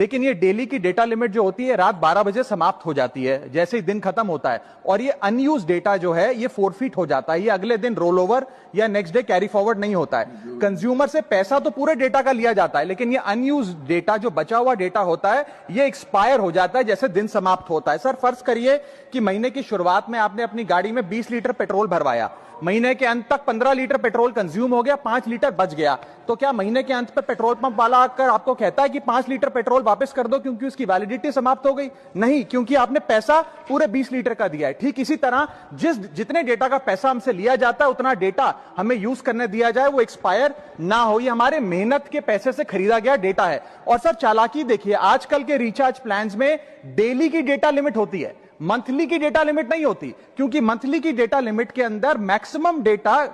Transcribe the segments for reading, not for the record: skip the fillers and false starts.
लेकिन ये डेली की डेटा लिमिट जो होती है रात 12 बजे समाप्त हो जाती है, जैसे ही दिन खत्म होता है, और ये अनयूज डेटा जो है ये फोरफीट हो जाता है, ये अगले दिन रोल ओवर या नेक्स्ट डे कैरी फॉरवर्ड नहीं होता है। कंज्यूमर से पैसा तो पूरे डेटा का लिया जाता है, लेकिन ये अनयूज डेटा जो बचा हुआ डेटा होता है ये एक्सपायर हो जाता है जैसे दिन समाप्त होता है। सर फर्ज करिए कि महीने की शुरुआत में आपने अपनी गाड़ी में 20 लीटर पेट्रोल भरवाया, महीने के अंत तक 15 लीटर पेट्रोल कंज्यूम हो गया, 5 लीटर बच गया, तो क्या महीने के अंत पर पेट्रोल पंप वाला आकर आपको कहता है कि 5 लीटर पेट्रोल वापस कर दो क्योंकि उसकी वैलिडिटी समाप्त हो गई? नहीं, क्योंकि आपने पैसा पूरे 20 लीटर का दिया है। ठीक इसी तरह जितने डेटा का पैसा हमसे लिया जाता है उतना डेटा हमें यूज करने दिया जाए, वो एक्सपायर ना हो। ये हमारे मेहनत के पैसे से खरीदा गया डेटा है। और सर चालाकी देखिए, आजकल के रिचार्ज प्लान्स में डेली की डेटा लिमिट होती है, मंथली की डेटा लिमिट नहीं होती, क्योंकि मंथली की डेटा लिमिट के अंदर मैक्सिमम डेटा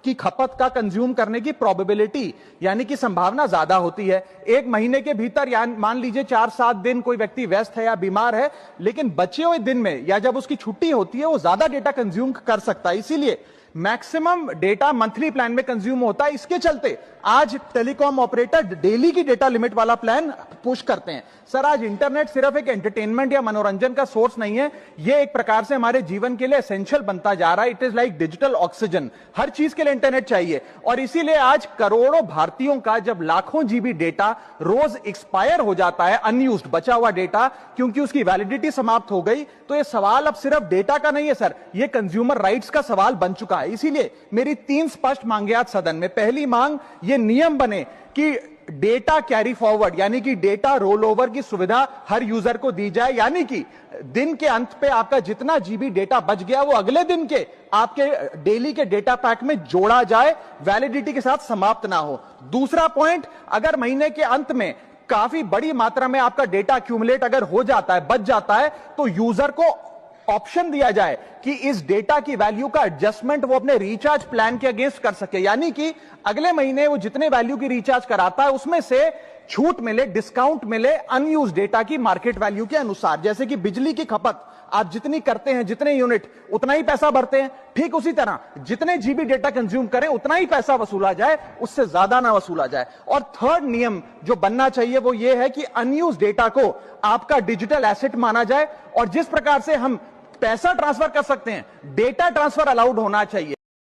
की खपत का कंज्यूम करने की प्रोबेबिलिटी यानी कि संभावना ज्यादा होती है। एक महीने के भीतर या मान लीजिए 4-7 दिन कोई व्यक्ति व्यस्त है या बीमार है, लेकिन बचे हुए दिन में या जब उसकी छुट्टी होती है वो ज्यादा डेटा कंज्यूम कर सकता है, इसीलिए मैक्सिमम डेटा मंथली प्लान में कंज्यूम होता है। इसके चलते आज टेलीकॉम ऑपरेटर डेली की डेटा लिमिट वाला प्लान पुश करते हैं। सर आज इंटरनेट सिर्फ एक एंटरटेनमेंट या मनोरंजन का सोर्स नहीं है, यह एक प्रकार से हमारे जीवन के लिए एसेंशियल बनता जा रहा है। It is like digital oxygen, हर चीज के लिए इंटरनेट चाहिए। और इसीलिए आज करोड़ों भारतीयों का जब लाखों जीबी डेटा रोज एक्सपायर हो जाता है, अनयूज्ड बचा हुआ डेटा, क्योंकि उसकी वैलिडिटी समाप्त हो गई, तो यह सवाल अब सिर्फ डेटा का नहीं है सर, यह कंज्यूमर राइट्स का सवाल बन चुका है। इसीलिए मेरी 3 स्पष्ट मांगे आज सदन में। पहली मांग, ये नियम बने कि डेटा कैरी फॉरवर्ड यानी कि डेटा रोल ओवर की सुविधा हर यूजर को दी जाए, यानी कि दिन के अंत पे आपका जितना जीबी डेटा बच गया वो अगले दिन के आपके डेली के डेटा पैक में जोड़ा जाए, वैलिडिटी के साथ समाप्त ना हो। दूसरा पॉइंट, अगर महीने के अंत में काफी बड़ी मात्रा में आपका डेटा एक्यूमुलेट अगर हो जाता है, बच जाता है, तो यूजर को ऑप्शन दिया जाए कि इस डेटा की वैल्यू का एडजस्टमेंट वो अपने रिचार्ज प्लान के अगेंस्ट कर सके, यानी कि अगले महीने वो जितने वैल्यू की रिचार्ज कराता है उसमें से छूट मिले, डिस्काउंट मिले अनयूज डेटा की मार्केट वैल्यू के अनुसार। जैसे कि बिजली की खपत आप जितनी करते हैं, जितने यूनिट उतना ही पैसा भरते हैं, ठीक उसी तरह जितने जीबी डेटा कंज्यूम करें उतना ही पैसा वसूला जाए, उससे ज्यादा ना वसूला जाए। और थर्ड नियम जो बनना चाहिए वो ये है कि अनयूज डेटा को आपका डिजिटल एसेट माना जाए, और जिस प्रकार से हम पैसा ट्रांसफर कर सकते हैं, डेटा ट्रांसफर अलाउड होना चाहिए।